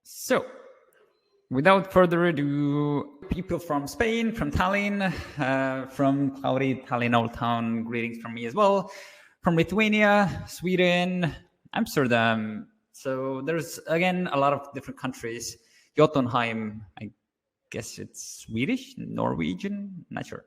So, without further ado, people from Spain, from Tallinn, from cloudy Tallinn Old Town, greetings from me as well, from Lithuania, Sweden, Amsterdam. So there's, again, a lot of different countries. Jotunheim, I guess it's Swedish, Norwegian, not sure.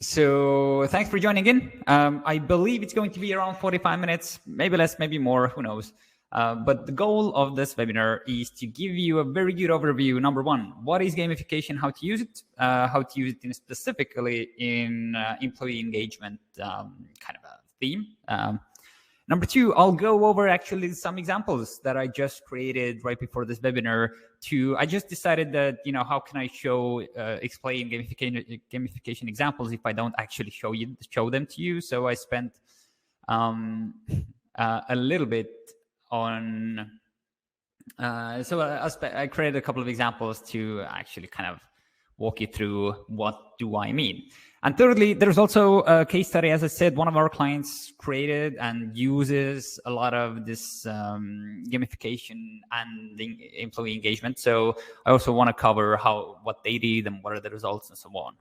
So thanks for joining in. I believe it's going to be around 45 minutes, maybe less, maybe more, who knows. But the goal of this webinar is to give you a very good overview. Number one, what is gamification, how to use it, specifically in employee engagement kind of a theme. Number two, I'll go over actually some examples that I just created right before this webinar. I just decided that, how can I explain gamification examples if I don't actually show them to you? So I spent a little bit on, I created a couple of examples to actually kind of walk you through what do I mean. And thirdly, there's also a case study. As I said, one of our clients created and uses a lot of this gamification and the employee engagement. So I also want to cover what they did and what are the results and so on.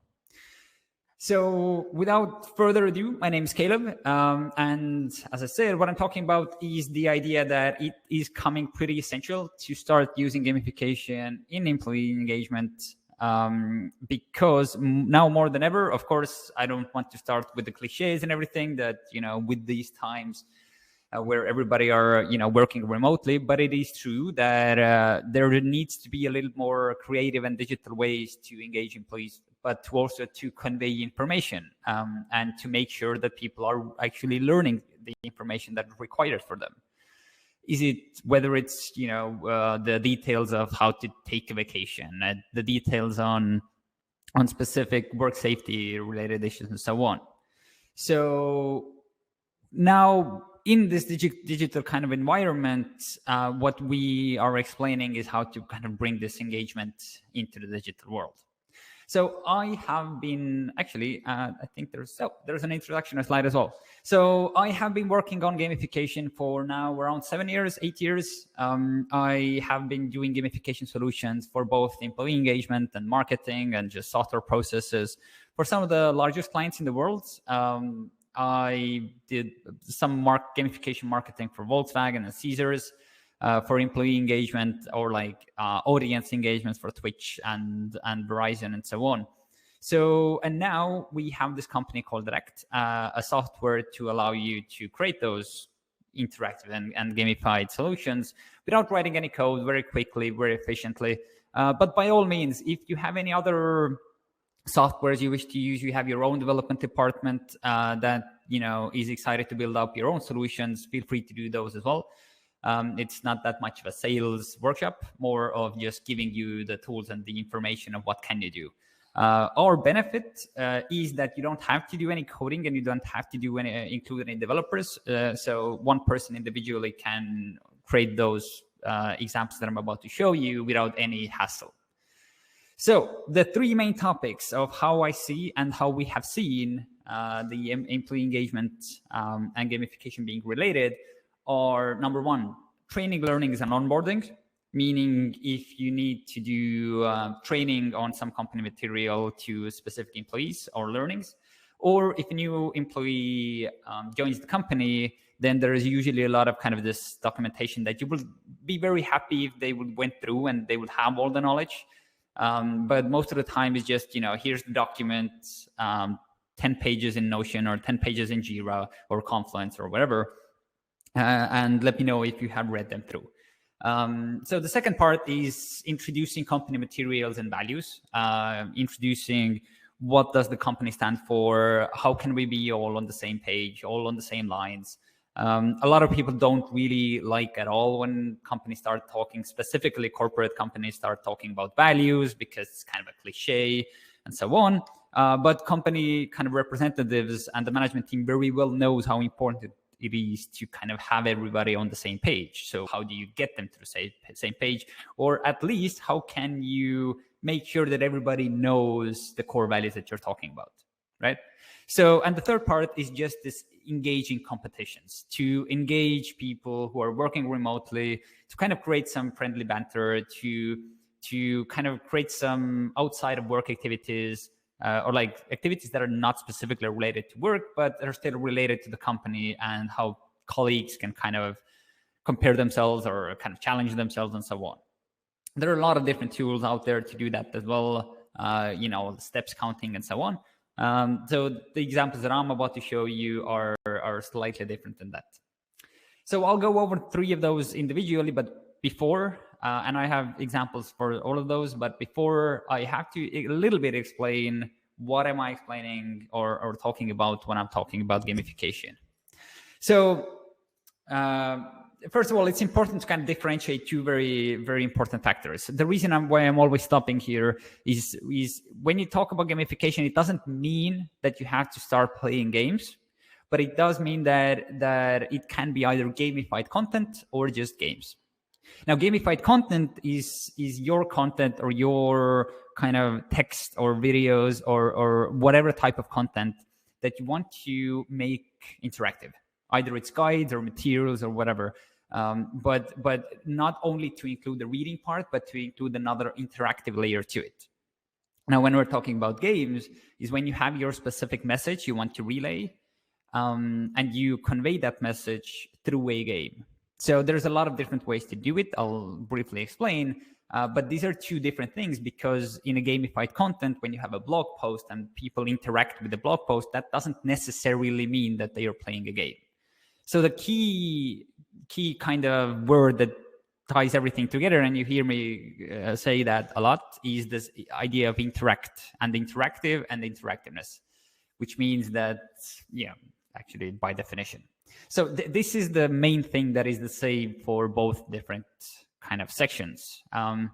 So without further ado, my name is Caleb. And as I said, what I'm talking about is the idea that it is coming pretty essential to start using gamification in employee engagement. Because now more than ever, of course, I don't want to start with the cliches and everything that, with these times where everybody are, working remotely, but it is true that there needs to be a little more creative and digital ways to engage employees, but also to convey information and to make sure that people are actually learning the information that is required for them. Whether it's the details of how to take a vacation, the details on specific work safety related issues and so on. So now in this digital kind of environment, what we are explaining is how to kind of bring this engagement into the digital world. So I have been actually, I think there's an introduction slide as well. So I have been working on gamification for now around 8 years. I have been doing gamification solutions for both employee engagement and marketing and just software processes for some of the largest clients in the world. I did some gamification marketing for Volkswagen and Caesars. For employee engagement or audience engagements for Twitch and Verizon and so on. So, and now we have this company called Adact, a software to allow you to create those interactive and gamified solutions without writing any code, very quickly, very efficiently. But by all means, if you have any other softwares you wish to use, you have your own development department that is excited to build up your own solutions, feel free to do those as well. It's not that much of a sales workshop, more of just giving you the tools and the information of what can you do. Our benefit is that you don't have to do any coding and you don't have to include any developers. So one person individually can create those examples that I'm about to show you without any hassle. So the three main topics of how I see and how we have seen the employee engagement and gamification being related are, number one, training, learnings, and onboarding, meaning if you need to do training on some company material to specific employees or learnings, or if a new employee joins the company, then there is usually a lot of kind of this documentation that you will be very happy if they would went through and they would have all the knowledge. But most of the time is just, here's the document, 10 pages in Notion or 10 pages in Jira or Confluence or whatever. And let me know if you have read them through. So the second part is introducing company materials and values, introducing what does the company stand for, how can we be all on the same page, all on the same lines. A lot of people don't really like at all when companies start talking, specifically corporate companies start talking about values because it's kind of a cliche and so on. But company kind of representatives and the management team very well knows how important it is to kind of have everybody on the same page. So how do you get them to the same page? Or at least how can you make sure that everybody knows the core values that you're talking about, right? So, and the third part is just this engage in competitions, to engage people who are working remotely, to kind of create some friendly banter, to kind of create some outside of work activities, or like activities that are not specifically related to work, but are still related to the company and how colleagues can kind of compare themselves or kind of challenge themselves and so on. There are a lot of different tools out there to do that as well, steps counting and so on. So the examples that I'm about to show you are slightly different than that. So I'll go over 3 of those individually, but before, and I have examples for all of those, but before I have to a little bit explain what am I explaining or talking about when I'm talking about gamification. So first of all, it's important to kind of differentiate 2 very, very important factors. The reason why I'm always stopping here is when you talk about gamification, it doesn't mean that you have to start playing games, but it does mean that it can be either gamified content or just games. Now, gamified content is your content or your kind of text or videos or whatever type of content that you want to make interactive. Either it's guides or materials or whatever, but not only to include the reading part, but to include another interactive layer to it. Now, when we're talking about games, is when you have your specific message you want to relay, and you convey that message through a game. So there's a lot of different ways to do it. I'll briefly explain, but these are 2 different things, because in a gamified content, when you have a blog post and people interact with the blog post, that doesn't necessarily mean that they are playing a game. So the key kind of word that ties everything together, and you hear me say that a lot, is this idea of interact and interactive and interactiveness, which means that, actually by definition. So this is the main thing that is the same for both different kind of sections. And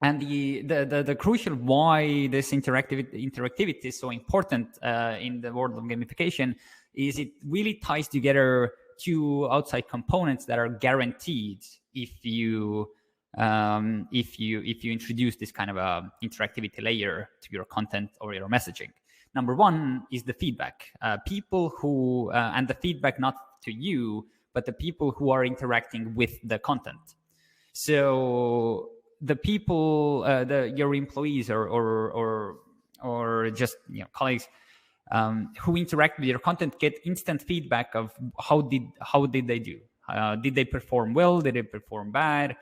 the crucial why this interactivity is so important in the world of gamification is it really ties together 2 outside components that are guaranteed if you introduce this kind of a interactivity layer to your content or your messaging. Number 1 is the feedback. People who and the feedback not to you, but the people who are interacting with the content. So the people, your employees or just colleagues who interact with your content get instant feedback of how did they do? Did they perform well? Did they perform bad?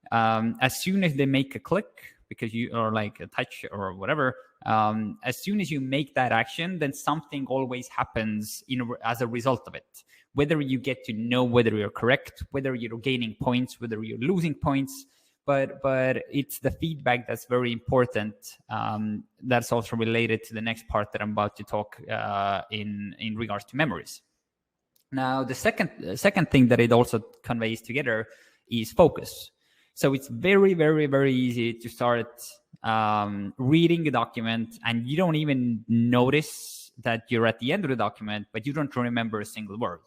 As soon as they make a click, because you or like a touch or whatever, as soon as you make that action, then something always happens as a result of it. Whether you get to know whether you're correct, whether you're gaining points, whether you're losing points, but it's the feedback that's very important. That's also related to the next part that I'm about to talk in regards to memories. Now, the second thing that it also conveys together is focus. So it's very, very, very easy to start reading a document and you don't even notice that you're at the end of the document, but you don't remember a single word.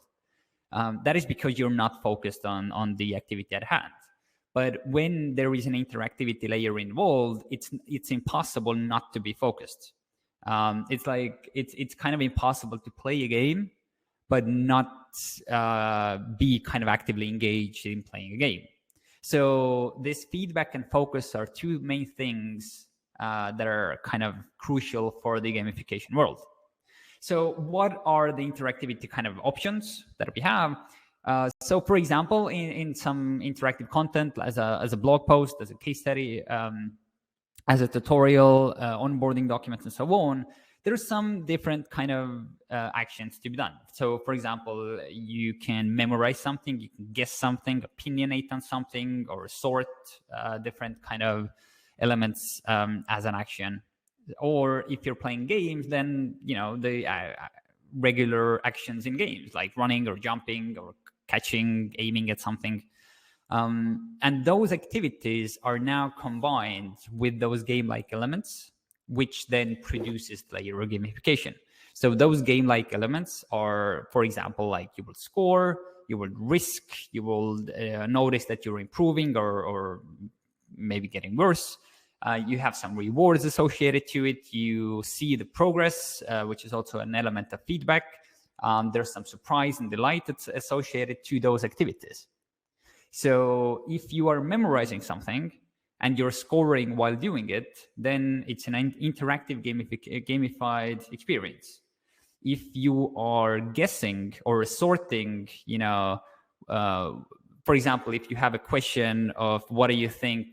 That is because you're not focused on the activity at hand. But when there is an interactivity layer involved, it's impossible not to be focused. It's like it's kind of impossible to play a game, but not be kind of actively engaged in playing a game. So this feedback and focus are 2 main things that are kind of crucial for the gamification world. So what are the interactivity kind of options that we have? So for example, in some interactive content, as a blog post, as a case study, as a tutorial, onboarding documents, and so on, there's some different kind of actions to be done. So for example, you can memorize something, you can guess something, opinionate on something, or sort different kind of elements as an action. Or if you're playing games, then the regular actions in games like running or jumping or catching, aiming at something. And those activities are now combined with those game-like elements, which then produces layer of gamification. So those game-like elements are, for example, like you will score, you will risk, you will notice that you're improving or maybe getting worse. You have some rewards associated to it. You see the progress, which is also an element of feedback. There's some surprise and delight that's associated to those activities. So if you are memorizing something and you're scoring while doing it, then it's an interactive gamified experience. If you are guessing or sorting, for example, if you have a question of what do you think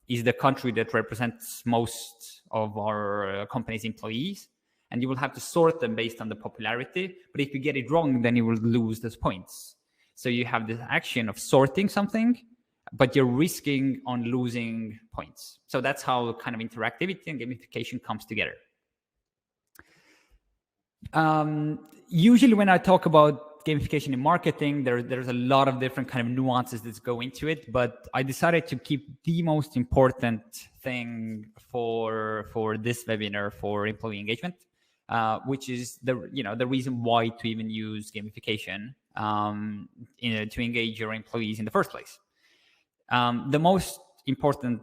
is the country that represents most of our company's employees, and you will have to sort them based on the popularity. But if you get it wrong, then you will lose those points. So you have this action of sorting something, but you're risking on losing points. So that's how kind of interactivity and gamification comes together. Usually when I talk about gamification in marketing, there's a lot of different kind of nuances that go into it, but I decided to keep the most important thing for this webinar for employee engagement, which is the reason why to even use gamification to engage your employees in the first place. The most important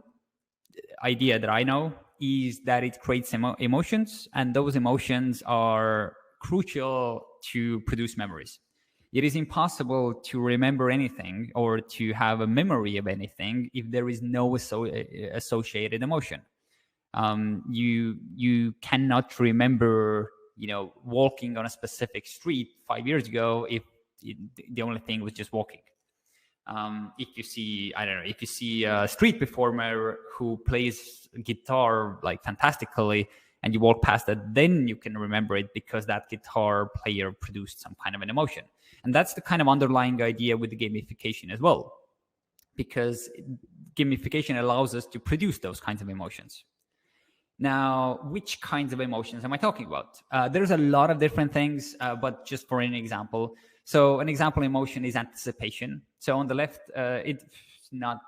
idea that I know is that it creates emotions, and those emotions are crucial to produce memories. It is impossible to remember anything or to have a memory of anything if there is no associated emotion. You cannot remember, walking on a specific street 5 years ago if the only thing was just walking. If you see a street performer who plays guitar like fantastically and you walk past it, then you can remember it because that guitar player produced some kind of an emotion. And that's the kind of underlying idea with the gamification as well, because gamification allows us to produce those kinds of emotions. Now, which kinds of emotions am I talking about? There's a lot of different things, but just for an example. So an example emotion is anticipation. So on the left, it's not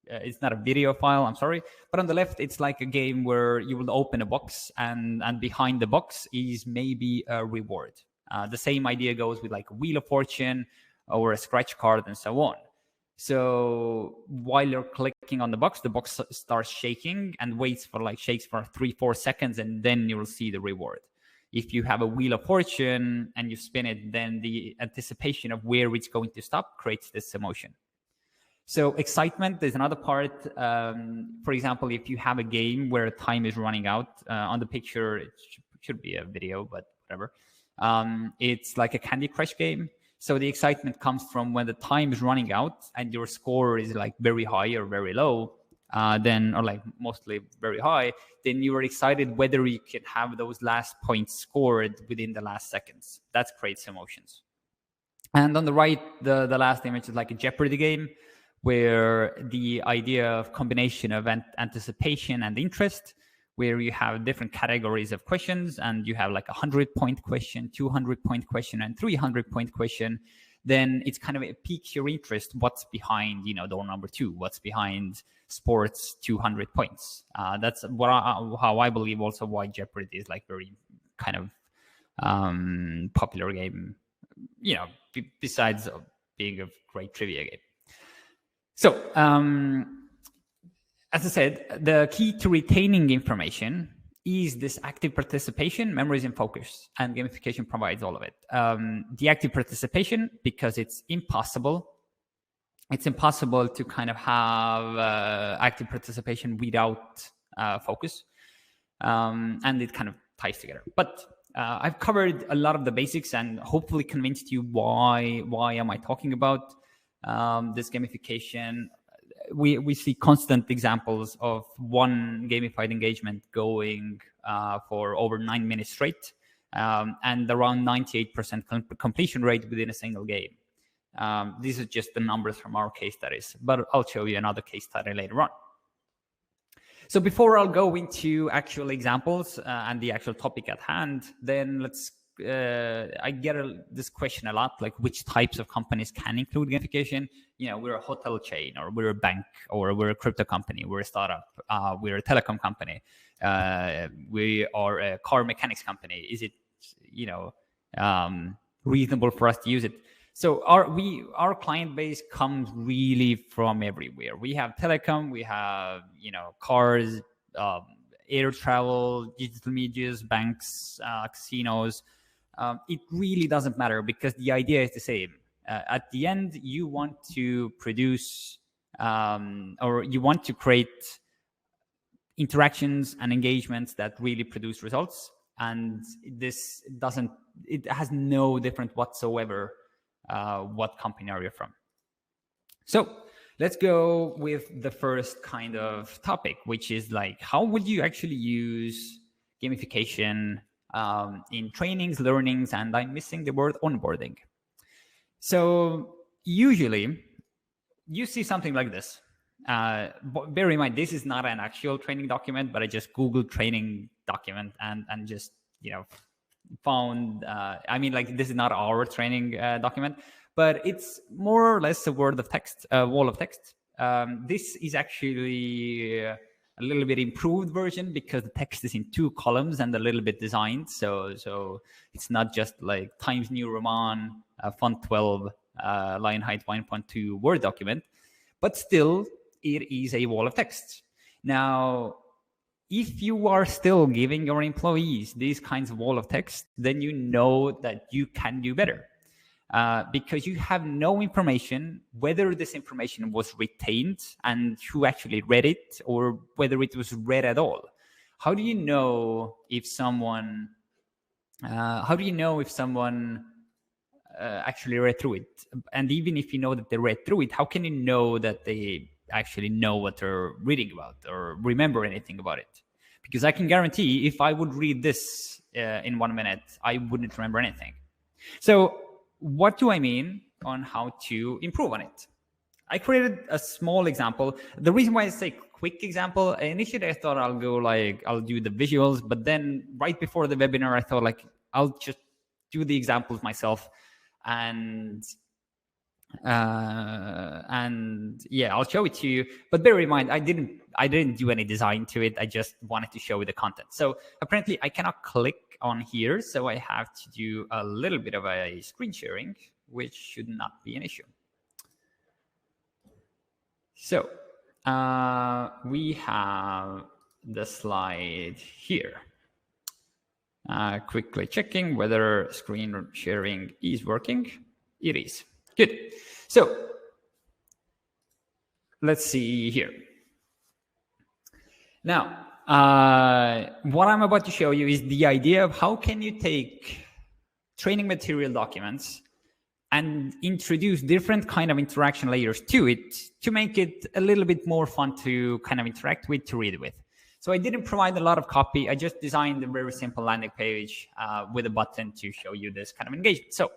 a video file, I'm sorry. But on the left, it's like a game where you will open a box and behind the box is maybe a reward. The same idea goes with like a Wheel of Fortune or a scratch card and so on. So while you're clicking on the box starts shaking and shakes for 3-4 seconds, and then you'll see the reward. If you have a Wheel of Fortune and you spin it, then the anticipation of where it's going to stop creates this emotion. So excitement is another part. For example, if you have a game where time is running out, on the picture, it should be a video, but whatever. It's like a Candy Crush game. So the excitement comes from when the time is running out and your score is like very high or very low, or like mostly very high, then you are excited whether you can have those last points scored within the last seconds. That creates emotions. And on the right, the last image is like a Jeopardy game, where the idea of combination of anticipation and interest, where you have different categories of questions and you have like 100-point question, 200-point question, and 300-point question, then it's kind of it piques your interest. What's behind, door number 2? What's behind sports 200 points? That's how I believe also why Jeopardy is like very kind of popular game, besides being a great trivia game. So, as I said, the key to retaining information is this active participation, memories, and focus, and gamification provides all of it. The active participation, because it's impossible to kind of have active participation without focus, and it kind of ties together. But I've covered a lot of the basics and hopefully convinced you why am I talking about this gamification. We see constant examples of one gamified engagement going for over 9 minutes straight, and around 98% completion rate within a single game. These are just the numbers from our case studies, but I'll show you another case study later on. So before I'll go into actual examples and the actual topic at hand, then I get this question a lot, like which types of companies can include gamification. We're a hotel chain, or we're a bank, or we're a crypto company, we're a startup, we're a telecom company, we are a car mechanics company. Is it, reasonable for us to use it? So our client base comes really from everywhere. We have telecom, we have, cars, air travel, digital medias, banks, casinos, it really doesn't matter because the idea is the same. At the end, you want to produce or you want to create interactions and engagements that really produce results. And this doesn't, it has no different whatsoever what company are you from. So let's go with the first kind of topic, which is like, how would you actually use gamification in trainings, learnings, and I'm missing the word onboarding. So usually you see something like this. Bear in mind, this is not an actual training document, but I just Googled training document and just, you know, found, I mean, like, this is not our training document, but it's more or less a wall of text. This is actually a little bit improved version because the text is in 2 columns and a little bit designed. So it's not just like Times New Roman, font 12, line height 1.2 Word document, but still it is a wall of text. Now, if you are still giving your employees these kinds of wall of text, then you know that you can do better. Because you have no information whether this information was retained and who actually read it, or whether it was read at all. How do you know if someone actually read through it? And even if you know that they read through it, how can you know that they actually know what they're reading about or remember anything about it? Because I can guarantee if I would read this in 1 minute, I wouldn't remember anything. So what do I mean on how to improve on it? I created a small example. The reason why I say quick example, initially I thought I'll do the visuals, but then right before the webinar, I thought like, I'll just do the examples myself. And yeah, I'll show it to you. But bear in mind, I didn't do any design to it. I just wanted to show you the content. So apparently I cannot click on here, so I have to do a little bit of a screen sharing, which should not be an issue. So we have the slide here. Quickly checking whether screen sharing is working. It is. Good. So let's see here. Now, what I'm about to show you is the idea of how can you take training material documents and introduce different kind of interaction layers to it to make it a little bit more fun to kind of interact with, to read with. So I didn't provide a lot of copy. I just designed a very simple landing page with a button to show you this kind of engagement. So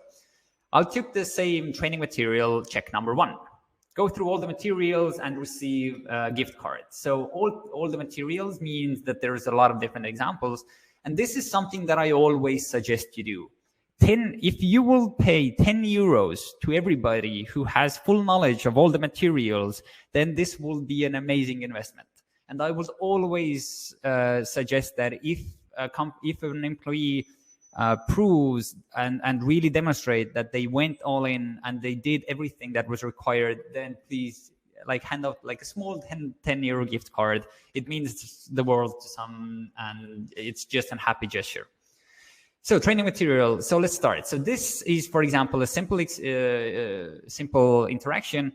I'll take the same training material, check number 1. Go through all the materials and receive gift cards. So all the materials means that there's a lot of different examples. And this is something that I always suggest you do. If you will pay 10 euros to everybody who has full knowledge of all the materials, then this will be an amazing investment. And I would always suggest that if an employee proves and really demonstrate that they went all in and they did everything that was required, then please like hand out like a small 10 euro gift card. It means the world to some, and it's just a happy gesture. So training material. So let's start. So this is, for example, a simple interaction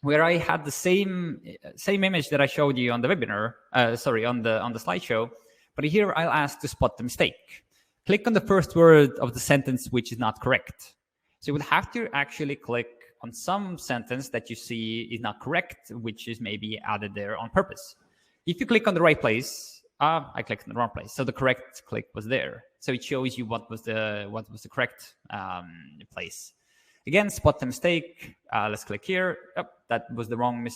where I had the same image that I showed you on the webinar, on the slideshow, but here I'll ask to spot the mistake. Click on the first word of the sentence which is not correct. So you would have to actually click on some sentence that you see is not correct, which is maybe added there on purpose. If you click on the right place, I clicked on the wrong place. So the correct click was there. So it shows you what was the correct place. Again, spot the mistake. Let's click here. Oh, that was the wrong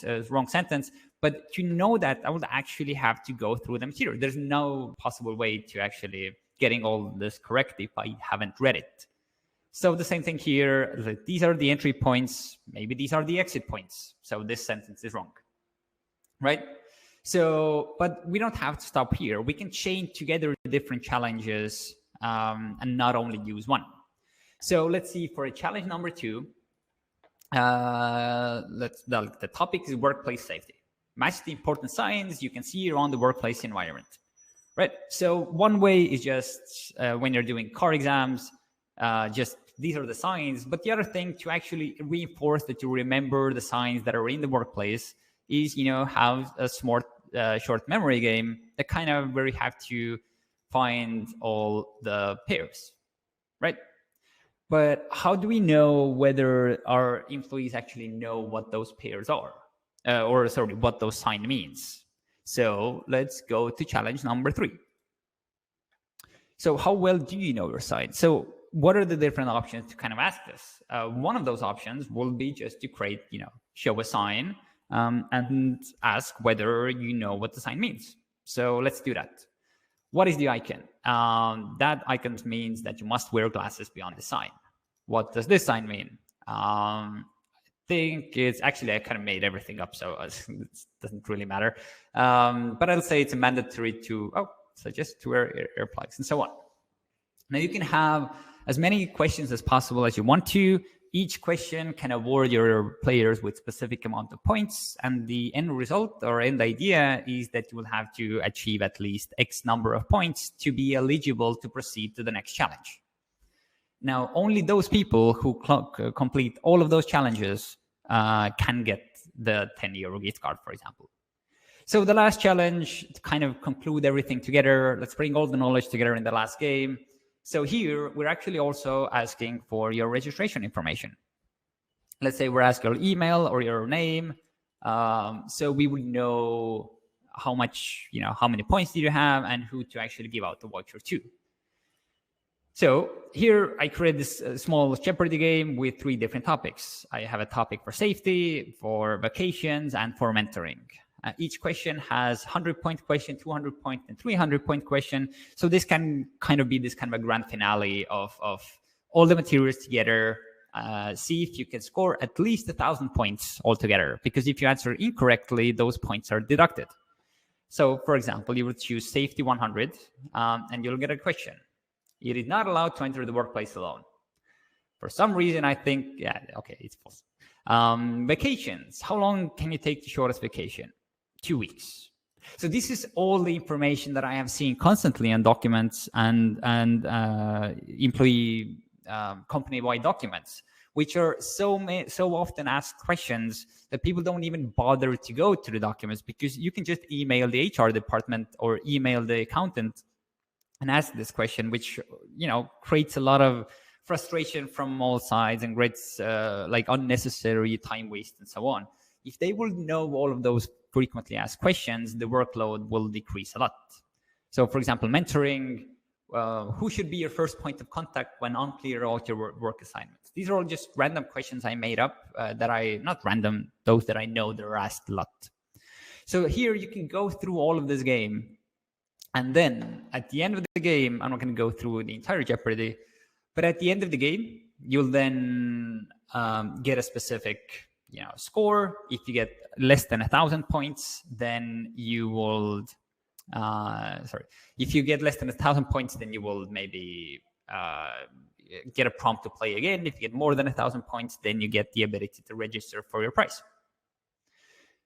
sentence. But to know that, I would actually have to go through the material. There's no possible way to actually getting all this correct if I haven't read it. So the same thing here. These are the entry points. Maybe these are the exit points. So this sentence is wrong, right? So, but we don't have to stop here. We can chain together different challenges and not only use one. So let's see for a challenge number 2. The topic is workplace safety. Match the important signs you can see around the workplace environment. Right. So one way is just when you're doing car exams, just these are the signs. But the other thing to actually reinforce that you remember the signs that are in the workplace is, have a smart short memory game that kind of where you have to find all the pairs, right? But how do we know whether our employees actually know what those pairs are, or sorry, what those sign means? So let's go to challenge number 3. So how well do you know your sign? So what are the different options to kind of ask this? One of those options will be just to create, show a sign and ask whether you know what the sign means. So let's do that. What is the icon? That icon means that you must wear glasses beyond the sign. What does this sign mean? I think it's actually, I kind of made everything up, so it doesn't really matter. But I'll say it's mandatory to, suggest to wear earplugs and so on. Now you can have as many questions as possible as you want to. Each question can award your players with specific amount of points, and the end result or end idea is that you will have to achieve at least X number of points to be eligible to proceed to the next challenge. Now, only those people who complete all of those challenges can get the 10 euro gift card, for example. So the last challenge, to kind of conclude everything together, let's bring all the knowledge together in the last game. So here, we're actually also asking for your registration information. Let's say we're asking your email or your name. So we would know how much, how many points do you have and who to actually give out the voucher to. So here I create this small Jeopardy game with 3 different topics. I have a topic for safety, for vacations, and for mentoring. Each question has 100-point question, 200-point, and 300-point question. So this can kind of be this kind of a grand finale of all the materials together. See if you can score at least 1,000 points altogether. Because if you answer incorrectly, those points are deducted. So, for example, you would choose safety 100, and you'll get a question. It is not allowed to enter the workplace alone. For some reason, I think, it's false. Vacations. How long can you take the shortest vacation? 2 weeks. So this is all the information that I have seen constantly on documents and employee company-wide documents, which are so often asked questions that people don't even bother to go to the documents, because you can just email the HR department or email the accountant and ask this question, which creates a lot of frustration from all sides and creates like unnecessary time waste and so on. If they will know all of those frequently asked questions, the workload will decrease a lot. So, for example, mentoring, who should be your first point of contact when unclear about your work assignments? These are all just random questions I made up not random, those that I know that are asked a lot. So here you can go through all of this game. And then at the end of the game, I'm not going to go through the entire Jeopardy, but at the end of the game, you'll then get a specific score. If you get less than 1,000 points, then you will, if you get less than 1,000 points, then you will maybe get a prompt to play again. If you get more than 1,000 points, then you get the ability to register for your prize.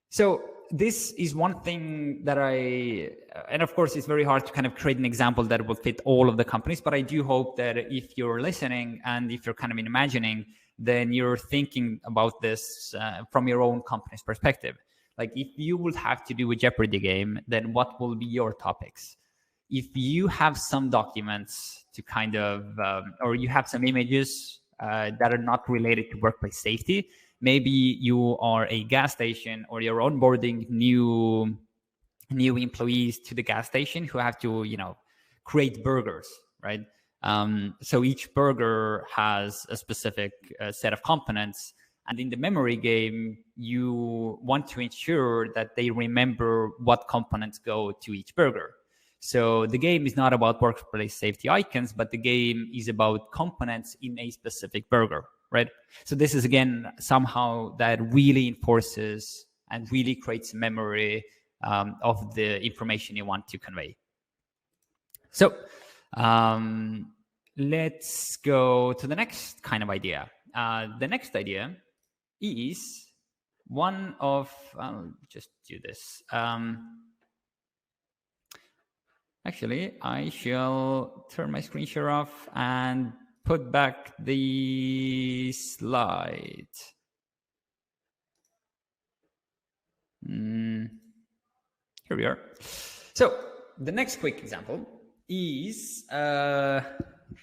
So this is one thing that and of course, it's very hard to kind of create an example that will fit all of the companies, but I do hope that if you're listening and if you're kind of imagining, then you're thinking about this from your own company's perspective. Like if you would have to do a Jeopardy game, then what will be your topics? If you have some documents to kind of, or you have some images that are not related to workplace safety, maybe you are a gas station or you're onboarding new employees to the gas station who have to, create burgers, right? So each burger has a specific set of components. And in the memory game, you want to ensure that they remember what components go to each burger. So the game is not about workplace safety icons, but the game is about components in a specific burger, right? So this is, again, somehow that really enforces and really creates memory of the information you want to convey. So let's go to the next kind of idea. The next idea is one of, I'll just do this. Actually, I shall turn my screen share off and put back the slide. Here we are. So the next quick example is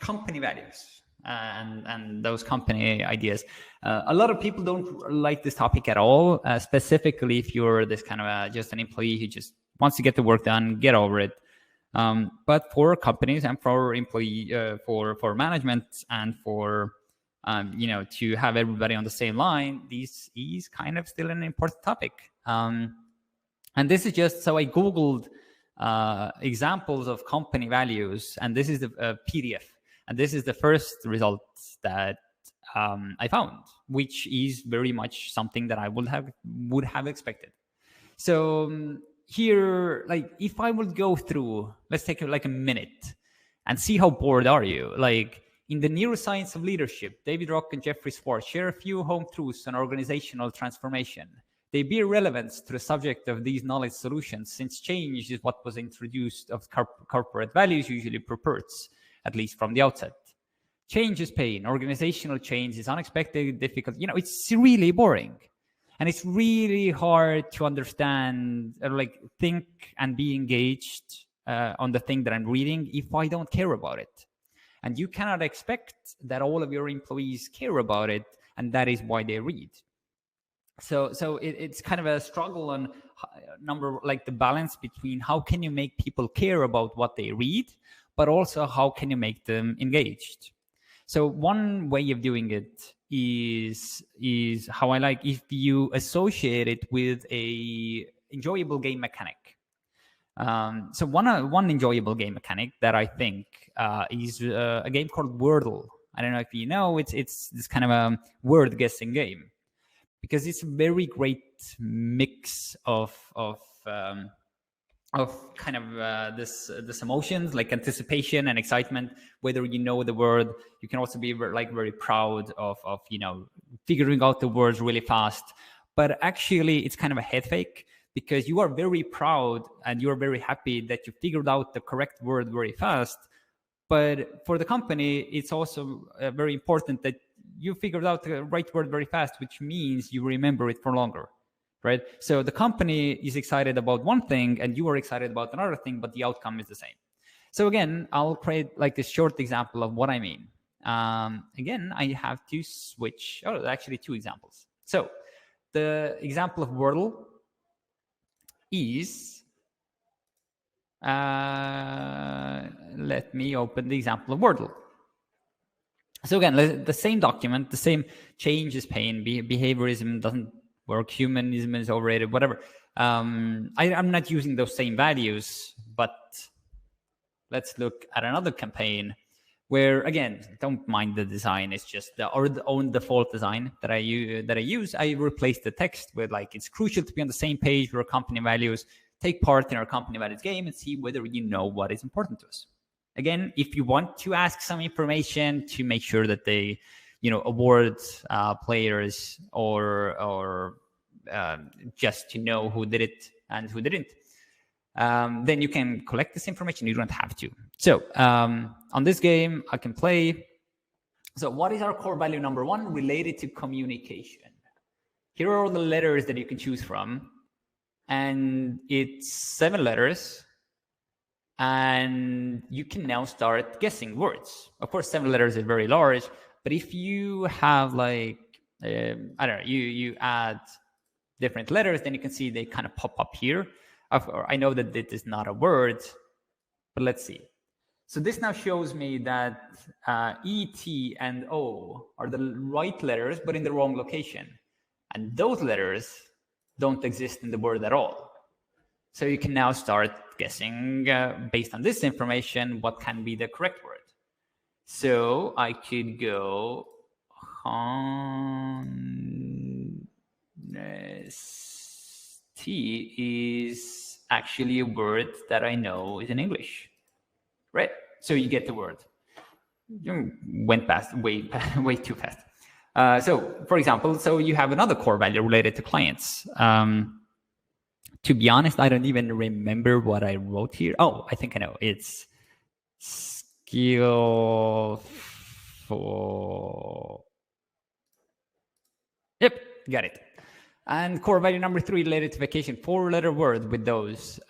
company values and those company ideas. A lot of people don't like this topic at all, specifically if you're this kind of just an employee who just wants to get the work done, get over it. But for companies and for employee, for management and for to have everybody on the same line, this is kind of still an important topic. And this is just, so I Googled examples of company values, and this is the PDF. And this is the first result that I found, which is very much something that I would have expected. So here, like, if I would go through, let's take like a minute and see how bored are you. Like, in the neuroscience of leadership, David Rock and Jeffrey Schwartz share a few home truths on organizational transformation. They bear relevance to the subject of these knowledge solutions, since change is what was introduced of corporate values usually purports, at least from the outset. Change is pain. Organizational change is unexpected, difficult. It's really boring. And it's really hard to understand, or like think and be engaged on the thing that I'm reading if I don't care about it. And you cannot expect that all of your employees care about it, and that is why they read. So it's kind of a struggle on the balance between how can you make people care about what they read, but also how can you make them engaged. So one way of doing it is how I like, if you associate it with a enjoyable game mechanic. So one enjoyable game mechanic that I think is a game called Wordle. I don't know if you know, it's this kind of a word guessing game, because it's a very great mix of kind of this emotions, like anticipation and excitement. Whether you know the word, you can also be very proud of figuring out the words really fast. But actually, it's kind of a head fake, because you are very proud and you are very happy that you figured out the correct word very fast. But for the company, it's also very important that you figured out the right word very fast, which means you remember it for longer, right? So the company is excited about one thing and you are excited about another thing, but the outcome is the same. So again, I'll create like this short example of what I mean. Again, I have to switch. Oh, actually 2 examples. So the example of Wordle is, let me open the example of Wordle. So again, the same document, the same change is pain, behaviorism doesn't work, humanism is overrated, whatever. I'm not using those same values, but let's look at another campaign where, again, don't mind the design. It's just the own default design that I use. I replace the text with it's crucial to be on the same page with our company values, take part in our company values game, and see whether you know what is important to us. Again, if you want to ask some information to make sure that they, award players or just to know who did it and who didn't, then you can collect this information. You don't have to. So on this game, I can play. So what is our core value number 1 related to communication? Here are all the letters that you can choose from. And it's 7 letters. And you can now start guessing words. Of course, 7 letters is very large, but if you have I don't know, you add different letters, then you can see they kind of pop up here. I know that this is not a word, but let's see. So this now shows me that E, T, and O are the right letters, but in the wrong location. And those letters don't exist in the word at all. So you can now start guessing based on this information what can be the correct word. So I could go honesty is actually a word that I know is in English, right? So you get the word. You went past way too fast. So for example, so you have another core value related to clients. To be honest, I don't even remember what I wrote here. Oh, I think I know. It's skillful. for, yep, got it. And core value number 3 related to vacation, 4-letter word with those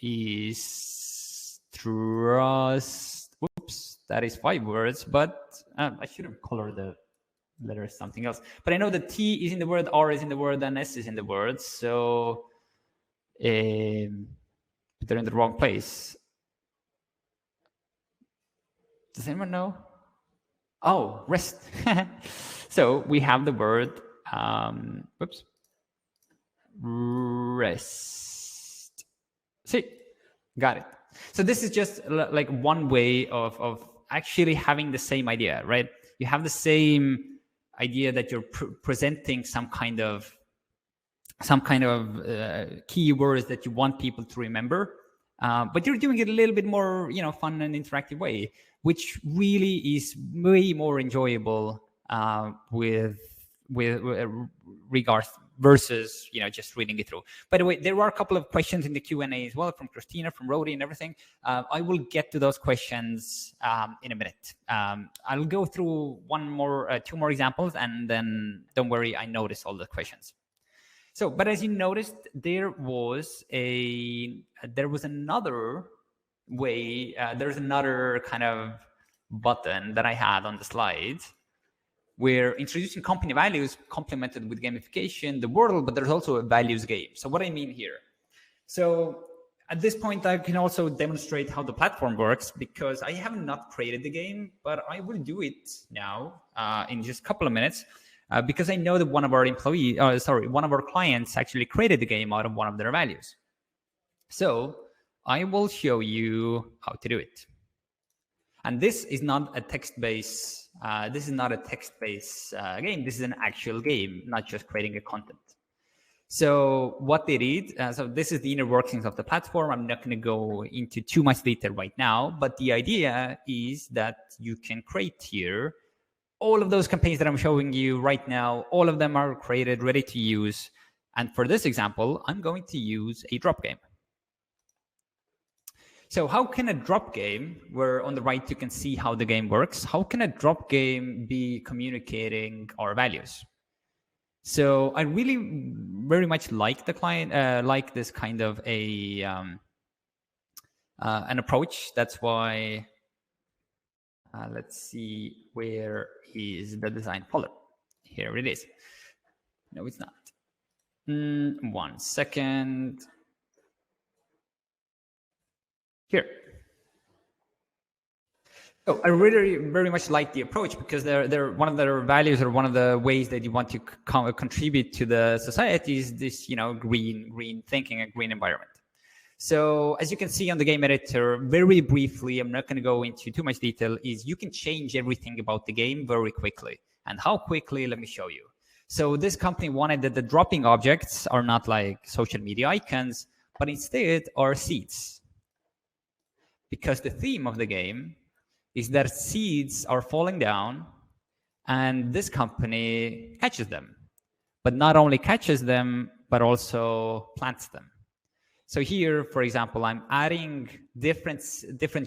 is trust. Oops, that is 5 words, but I should have colored the letters something else. But I know the T is in the word, R is in the word, and S is in the word. So they're in the wrong place. Does anyone know? Oh, rest. So we have the word, whoops, rest. See, got it. So this is just like one way of actually having the same idea, right? You have the same idea that you're presenting some kind of keywords that you want people to remember, but you're doing it a little bit more, fun and interactive way, which really is way more enjoyable with regards versus just reading it through. By the way, there are a couple of questions in the Q&A as well from Christina, from Rodi, and everything. I will get to those questions in a minute. I'll go through two more examples, and then don't worry, I noticed all the questions. So, but as you noticed, there was another way. There's another kind of button that I had on the slide, where introducing company values complemented with gamification, the Wordle, but there's also a values game. So what I mean here, so at this point, I can also demonstrate how the platform works, because I have not created the game, but I will do it now in just a couple of minutes, because I know that one of our clients actually created the game out of one of their values. So I will show you how to do it. And this is not a text-based. This is not a text-based game. This is an actual game, not just creating a content. So what they did, so this is the inner workings of the platform. I'm not going to go into too much detail right now, but the idea is that you can create here all of those campaigns that I'm showing you right now. All of them are created, ready to use. And for this example, I'm going to use a drop game. So how can a drop game, where on the right you can see how the game works, how can a drop game be communicating our values? So I really very much like the client, like this kind of an approach. That's why, let's see, where is the design folder? Here it is. No, it's not. 1 second. Here. So I really very much like the approach, because they're one of their values, or one of the ways that you want to contribute to the society is this, green thinking and green environment. So as you can see on the game editor, very briefly, I'm not going to go into too much detail, is you can change everything about the game very quickly. And how quickly, let me show you. So this company wanted that the dropping objects are not like social media icons, but instead are seeds. Because the theme of the game is that seeds are falling down, and this company catches them. But not only catches them, but also plants them. So here, for example, I'm adding different,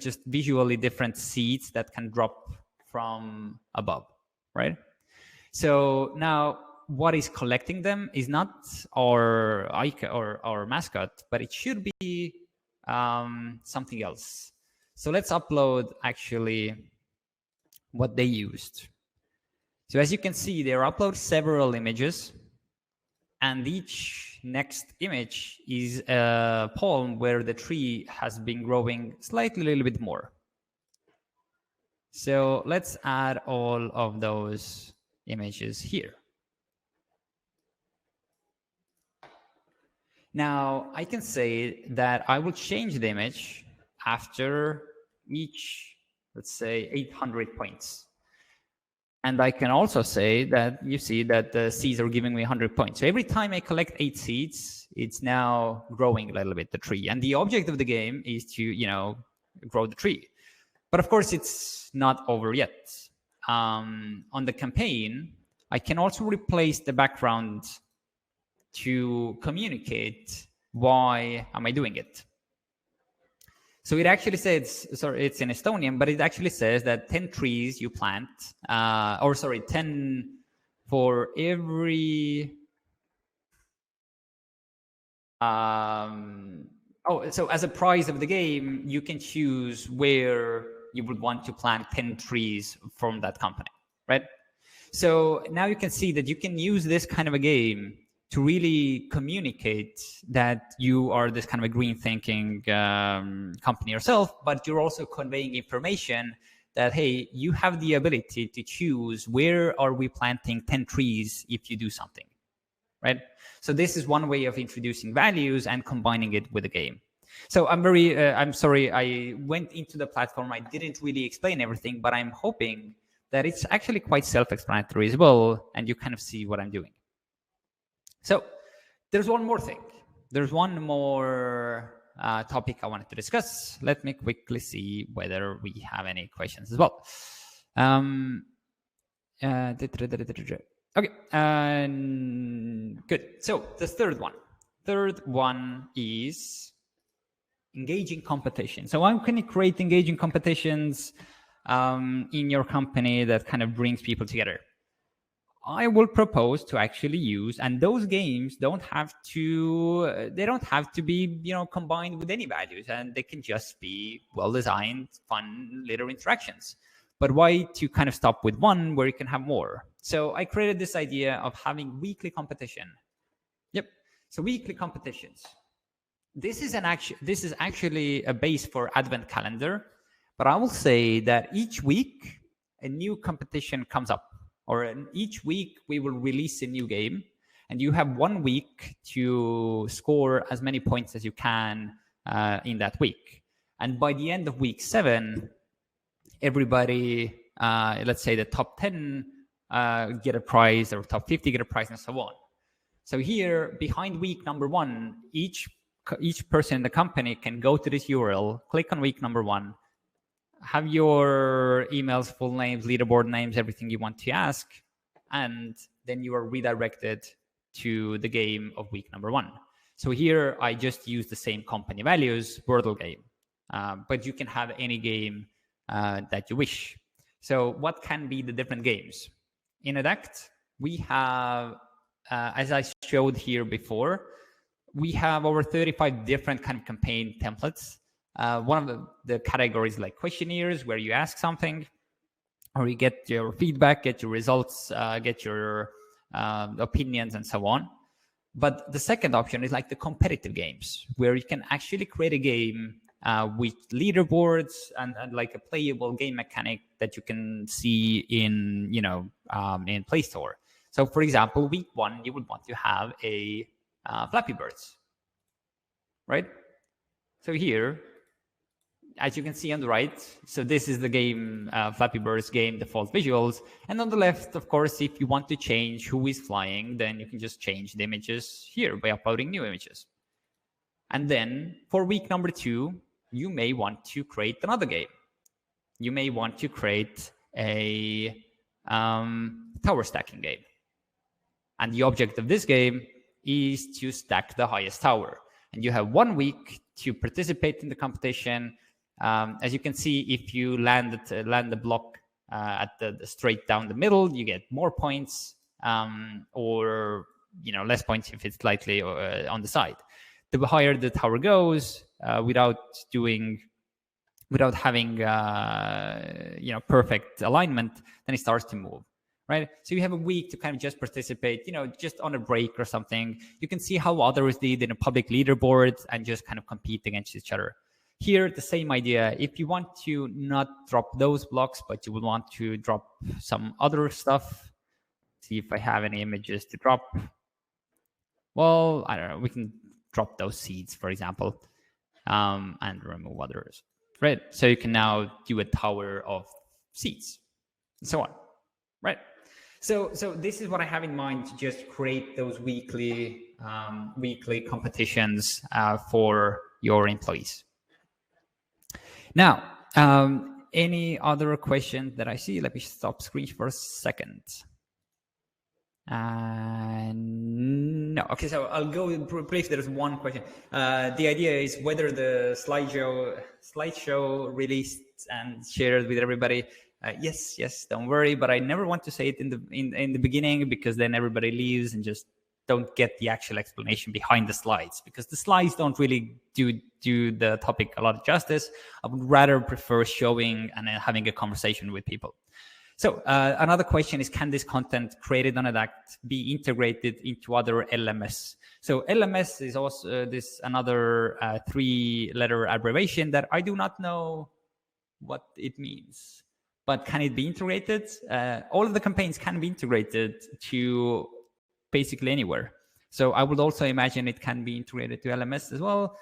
just visually different seeds that can drop from above, right? So now what is collecting them is not our icon or our mascot, but it should be something else. So let's upload actually what they used. So as you can see, they upload several images, and each next image is a palm where the tree has been growing slightly a little bit more. So let's add all of those images here. Now I can say that I will change the image after each, let's say, 800 points. And I can also say that you see that the seeds are giving me 100 points. So every time I collect 8 seeds, it's now growing a little bit, the tree. And the object of the game is to, grow the tree. But of course, it's not over yet. On the campaign, I can also replace the background to communicate why am I doing it. So it actually says, sorry, it's in Estonian, but it actually says that 10 trees you plant, 10 for every, so as a prize of the game, you can choose where you would want to plant 10 trees from that company, right? So now you can see that you can use this kind of a game to really communicate that you are this kind of a green thinking company yourself, but you're also conveying information that, hey, you have the ability to choose where are we planting 10 trees if you do something, right? So this is one way of introducing values and combining it with a game. So I'm sorry, I went into the platform. I didn't really explain everything, but I'm hoping that it's actually quite self-explanatory as well, and you kind of see what I'm doing. So there's one more thing. There's one more topic I wanted to discuss. Let me quickly see whether we have any questions as well. Okay, good. So the third one is engaging competition. So how can you create engaging competitions in your company that kind of brings people together? I will propose to actually use, and those games don't have to be, combined with any values, and they can just be well-designed, fun little interactions. But why to kind of stop with one where you can have more? So I created this idea of having weekly competition. Yep. So weekly competitions. This is actually a base for Advent calendar, but I will say that each week a new competition comes up. Or each week we will release a new game, and you have 1 week to score as many points as you can in that week. And by the end of week 7, everybody, let's say the top 10 get a prize, or top 50 get a prize, and so on. So here, behind week number 1, each person in the company can go to this URL, click on week number 1, have your emails, full names, leaderboard names, everything you want to ask, and then you are redirected to the game of week number 1. So here I just use the same company values, Wordle game, but you can have any game that you wish. So what can be the different games? In Adact, we have, as I showed here before, we have over 35 different kind of campaign templates. One of the categories like questionnaires, where you ask something, or you get your feedback, get your results, get your opinions, and so on. But the second option is like the competitive games, where you can actually create a game with leaderboards and like a playable game mechanic that you can see in in Play Store. So for example, week 1 you would want to have a Flappy Birds, right? So here, as you can see on the right, so this is the game, Flappy Birds game default visuals. And on the left, of course, if you want to change who is flying, then you can just change the images here by uploading new images. And then for week number 2, you may want to create another game. You may want to create a tower stacking game. And the object of this game is to stack the highest tower. And you have 1 week to participate in the competition. As you can see, if you land the block at the straight down the middle, you get more points, or less points if it's slightly on the side. The higher the tower goes, without having perfect alignment, then it starts to move. Right, so you have a week to kind of just participate, just on a break or something. You can see how others did in a public leaderboard and just kind of compete against each other. Here, the same idea. If you want to not drop those blocks, but you would want to drop some other stuff, see if I have any images to drop. Well, I don't know. We can drop those seeds, for example, and remove others. Right, so you can now do a tower of seeds, and so on. Right. So this is what I have in mind, to just create those weekly competitions for your employees. Now, any other questions that I see? Let me stop screen for a second. No. Okay, so I'll go brief. There's one question. The idea is whether the slideshow released and shared with everybody. Yes. Don't worry, but I never want to say it in the beginning, because then everybody leaves and just don't get the actual explanation behind the slides, because the slides don't really do the topic a lot of justice. I would rather prefer showing and having a conversation with people. So another question is, can this content created on Adact be integrated into other LMS? So LMS is also this another 3-letter abbreviation that I do not know what it means. But can it be integrated? All of the campaigns can be integrated to basically anywhere. So I would also imagine it can be integrated to LMS as well.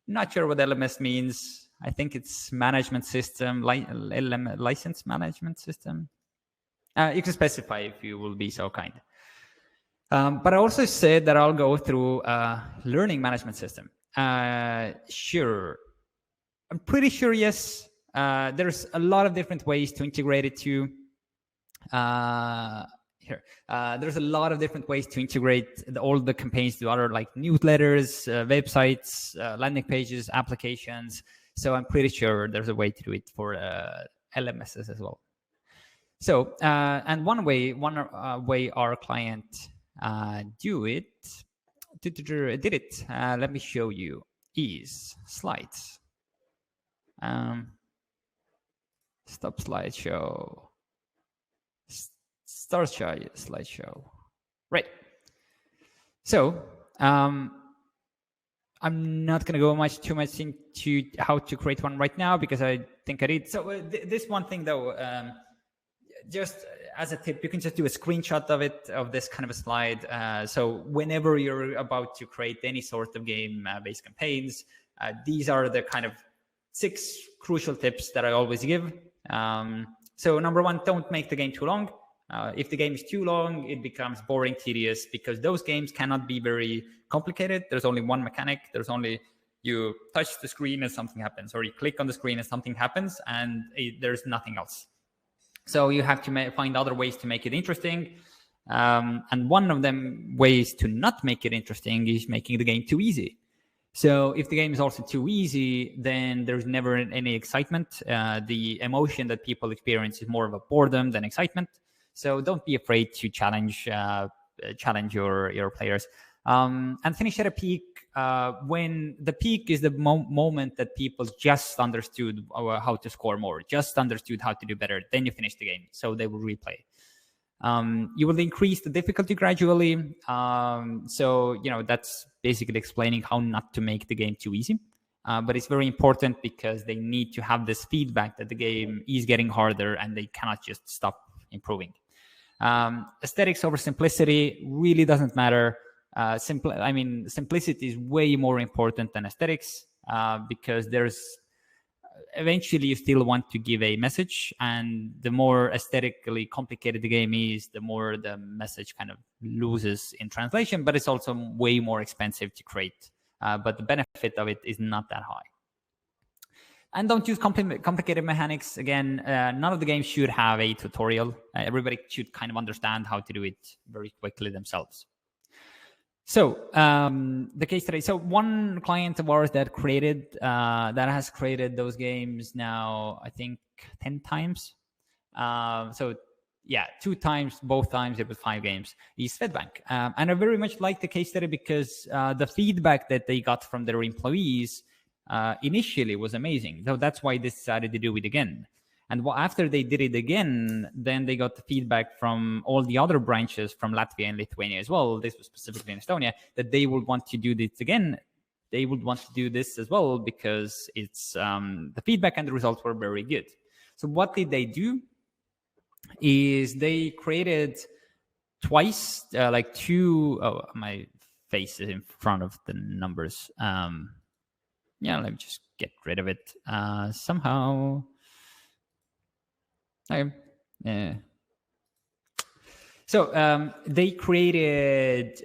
Not sure what LMS means. I think it's management system, license management system. You can specify if you will be so kind. But I also said that I'll go through learning management system. Sure. I'm pretty sure, yes. There's a lot of different ways to integrate it to there's a lot of different ways to integrate all the campaigns to other, like newsletters, websites, landing pages, applications. So I'm pretty sure there's a way to do it for LMSs as well. So and one way our client did it. Let me show you. Is slides. Stop slideshow. Start slideshow. Right. So I'm not going to go too much into how to create one right now, because I think I did. So this one thing though, just as a tip, you can just do a screenshot of it, of this kind of a slide. So whenever you're about to create any sort of game-based campaigns, these are the kind of 6 crucial tips that I always give. So number 1, don't make the game too long. If the game is too long, it becomes boring, tedious, because those games cannot be very complicated. There's only one mechanic. There's only, you touch the screen and something happens, or you click on the screen and something happens, and there's nothing else. So you have to find other ways to make it interesting. And one of them ways to not make it interesting is making the game too easy. So if the game is also too easy, then there's never any excitement. The emotion that people experience is more of a boredom than excitement. So don't be afraid to challenge your players, and finish at a peak. When the peak is the moment that people just understood how to score more, just understood how to do better, then you finish the game. So they will replay. You will increase the difficulty gradually. So that's basically explaining how not to make the game too easy. But it's very important, because they need to have this feedback that the game is getting harder, and they cannot just stop improving. Aesthetics over simplicity really doesn't matter. Simplicity is way more important than aesthetics, because eventually you still want to give a message, and the more aesthetically complicated the game is, the more the message kind of loses in translation, but it's also way more expensive to create. But the benefit of it is not that high. And don't use complicated mechanics. Again, none of the games should have a tutorial. Everybody should kind of understand how to do it very quickly themselves. So the case study. So one client of ours that has created those games now, I think 10 times. So yeah, 2 times, both times it was 5 games. Is Swedbank. And I very much like the case study, because the feedback that they got from their employees initially was amazing. So that's why they decided to do it again. And after they did it again, then they got the feedback from all the other branches from Latvia and Lithuania as well. This was specifically in Estonia, that they would want to do this again. They would want to do this as well, because it's the feedback and the results were very good. So what did they do? Is they created twice, like 2. Oh, my face is in front of the numbers. Yeah, let me just get rid of it somehow. Okay. Yeah. So they created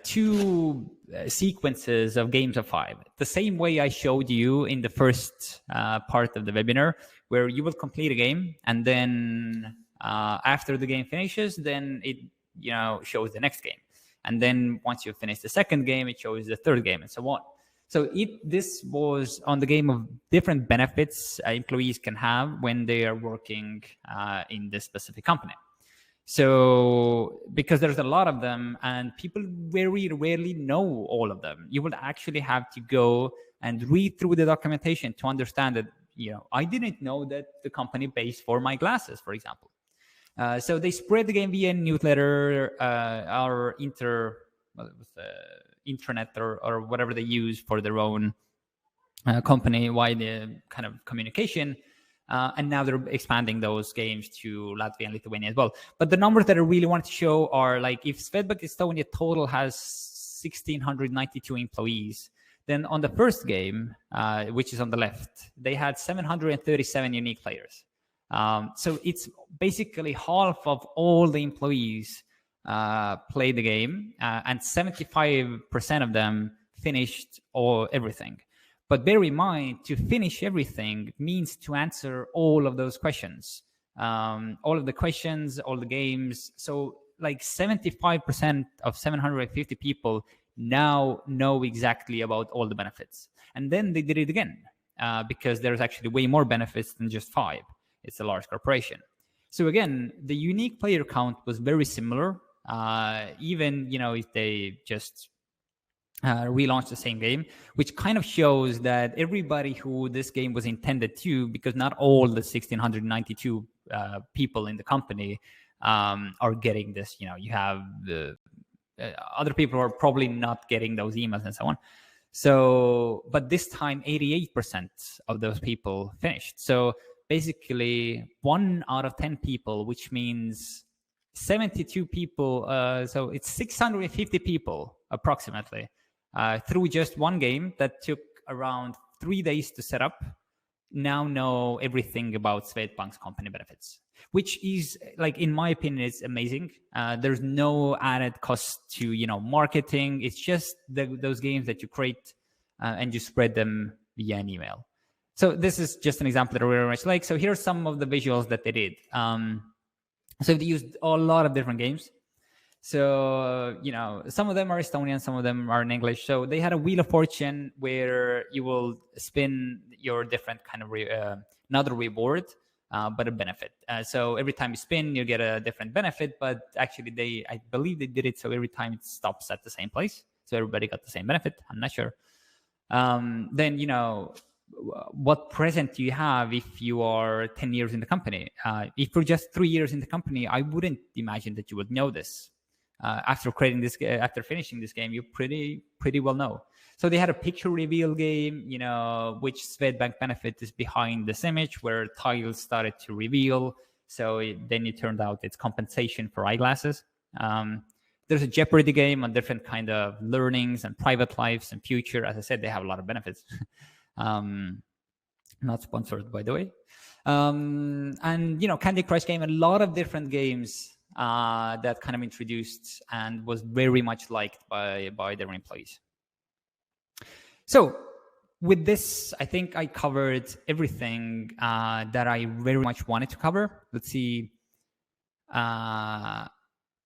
2 sequences of games of 5, the same way I showed you in the first part of the webinar, where you will complete a game, and then after the game finishes, then shows the next game. And then once you finish the second game, it shows the third game, and so on. So this was on the game of different benefits employees can have when they are working in this specific company. So because there's a lot of them and people very rarely know all of them, you would actually have to go and read through the documentation to understand that, I didn't know that the company pays for my glasses, for example. So they spread the game via newsletter, or intranet or whatever they use for their own company-wide kind of communication. And now they're expanding those games to Latvia and Lithuania as well. But the numbers that I really want to show are like, if Swedbank Estonia total has 1,692 employees, then on the first game, which is on the left, they had 737 unique players. So it's basically half of all the employees play the game, and 75% of them finished everything. But bear in mind, to finish everything means to answer all of those questions, all of the questions, all the games. So like 75% of 750 people now know exactly about all the benefits. And then they did it again, because there's actually way more benefits than just 5. It's a large corporation. So again, the unique player count was very similar, even if they just relaunch the same game, which kind of shows that everybody who this game was intended to, because not all the 1,692 people in the company are getting this. You have the other people are probably not getting those emails and so on. So, but this time 88% of those people finished. So basically 1 out of 10 people, which means 72 people. So it's 650 people approximately. Through just one game that took around 3 days to set up, now know everything about Swedbank's company benefits, which is, like, in my opinion, it's amazing. There's no added cost to, marketing. It's just those games that you create and you spread them via an email. So this is just an example that I really much like. So here's some of the visuals that they did. So they used a lot of different games. So, some of them are Estonian, some of them are in English. So they had a Wheel of Fortune where you will spin your different kind of, not a reward, but a benefit. So every time you spin, you get a different benefit. But actually, I believe they did it so every time it stops at the same place. So everybody got the same benefit. I'm not sure. Then, what present do you have if you are 10 years in the company? If you're just 3 years in the company, I wouldn't imagine that you would know this. After finishing this game, you pretty well know. So they had a picture reveal game, which Swedbank benefit is behind this image where tiles started to reveal. So then it turned out it's compensation for eyeglasses. There's a Jeopardy game on different kind of learnings and private lives and future. As I said, they have a lot of benefits. Not sponsored, by the way. And Candy Crush game, a lot of different games that kind of introduced and was very much liked by their employees. So with this, I think I covered everything that I very much wanted to cover. Let's see.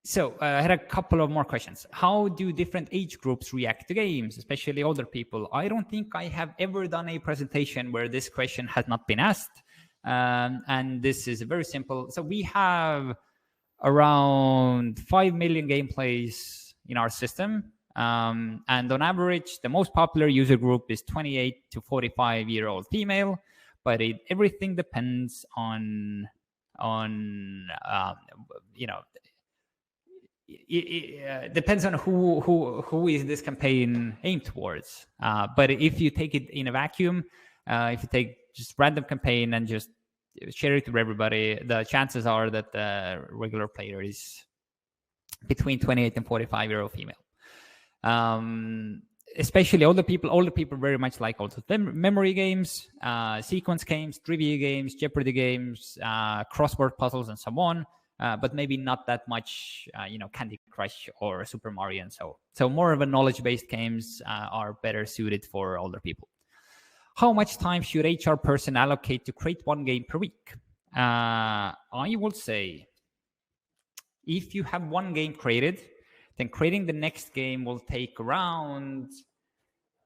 So I had a couple of more questions. How do different age groups react to games, especially older people? I don't think I have ever done a presentation where this question has not been asked. And this is very simple. So we have around 5 million gameplays in our system. And on average, the most popular user group is 28 to 45-year-old female, but everything depends on it depends on who is this campaign aimed towards. But if you take it in a vacuum, if you take just random campaign and just share it to everybody, the chances are that the regular player is between 28 and 45-year-old female. Especially older people very much like also memory games, sequence games, trivia games, Jeopardy games, crossword puzzles, and so on. But maybe not that much, Candy Crush or Super Mario and so more of a knowledge-based games are better suited for older people. How much time should HR person allocate to create one game per week? I would say If you have one game created, then creating the next game will take around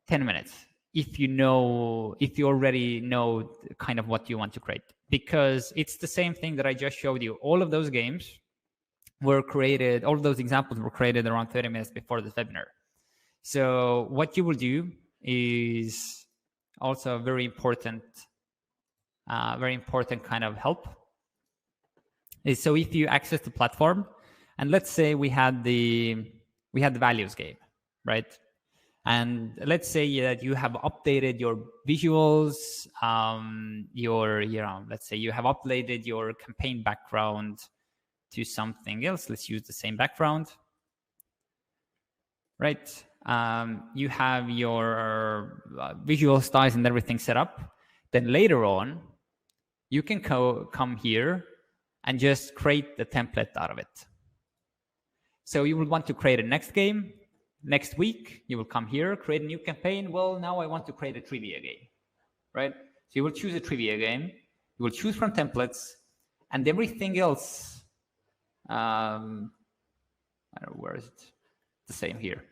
10 minutes if you already know kind of what you want to create, because it's the same thing that I just showed you. All of those games were created, all of those examples were created around 30 minutes before this webinar. So what you will do is also very important kind of help is, so if you access the platform, and let's say we had the values game, right? And let's say that you have updated your visuals, let's say you have updated your campaign background to something else. Let's use the same background, right? You have your visual styles and everything set up. Then later on, you can come here and just create the template out of it. So you will want to create a next game. Next week, you will come here, create a new campaign. Well, now I want to create a trivia game, right? So you will choose a trivia game. You will choose from templates, and everything else, I don't know, where is it? The same here.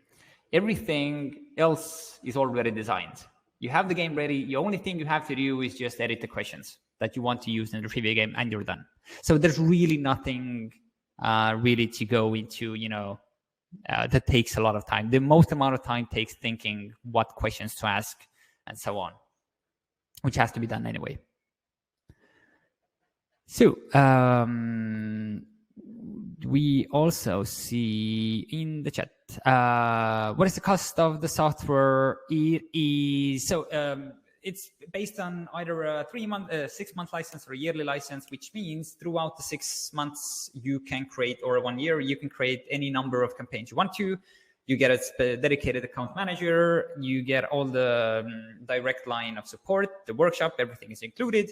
Everything else is already designed. You have the game ready. The only thing you have to do is just edit the questions that you want to use in the trivia game, and you're done. So there's really nothing really to go into, that takes a lot of time. The most amount of time takes thinking what questions to ask and so on, which has to be done anyway. So we also see in the chat, what is the cost of the software? It is, it's based on either a 6-month license or a yearly license, which means throughout the 6 months you can create, or 1 year, you can create any number of campaigns you want to. You get a dedicated account manager, you get all the direct line of support, the workshop, everything is included.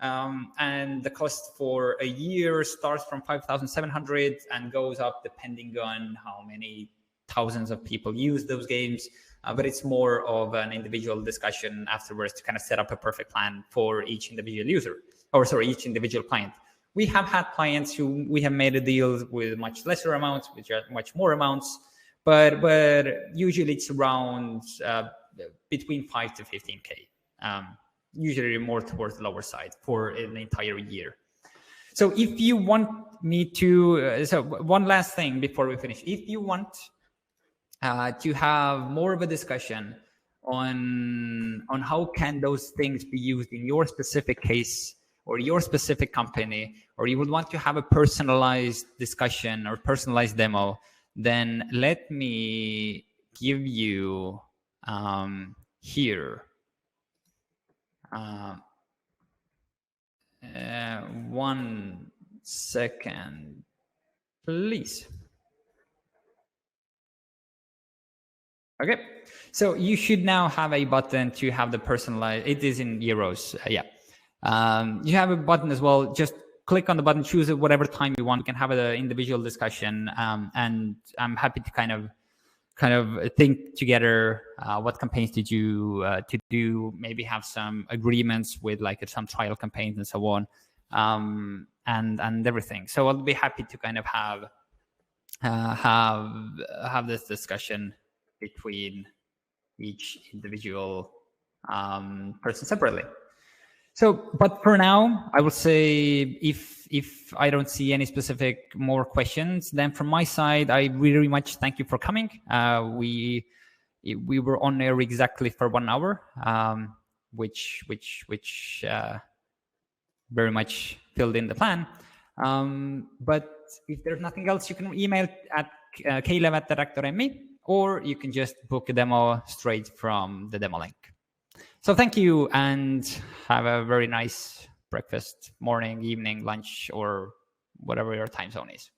And the cost for a year starts from 5,700 and goes up depending on how many thousands of people use those games. But it's more of an individual discussion afterwards to kind of set up a perfect plan for each individual user, each individual client. We have had clients who we have made a deal with much lesser amounts, which are much more amounts, but usually it's around between 5 to 15K. Usually more towards the lower side for an entire year. So if you want me to, so one last thing before we finish, if you want to have more of a discussion on how can those things be used in your specific case or your specific company, or you would want to have a personalized discussion or personalized demo, then let me give you here. 1 second, please. Okay, so you should now have a button to have the personalized. It is in euros, yeah. You have a button as well. Just click on the button, choose it whatever time you want. You can have an individual discussion, and I'm happy to kind of think together what campaigns did you to do, maybe have some agreements with like some trial campaigns and so on, and everything. So I'll be happy to kind of have this discussion between each individual person separately. So, but for now, I will say if I don't see any specific more questions, then from my side, I very much thank you for coming. We were on air exactly for 1 hour, which very much filled in the plan. But if there's nothing else, you can email at kalev@adact.me, or you can just book a demo straight from the demo link. So thank you, and have a very nice breakfast, morning, evening, lunch, or whatever your time zone is.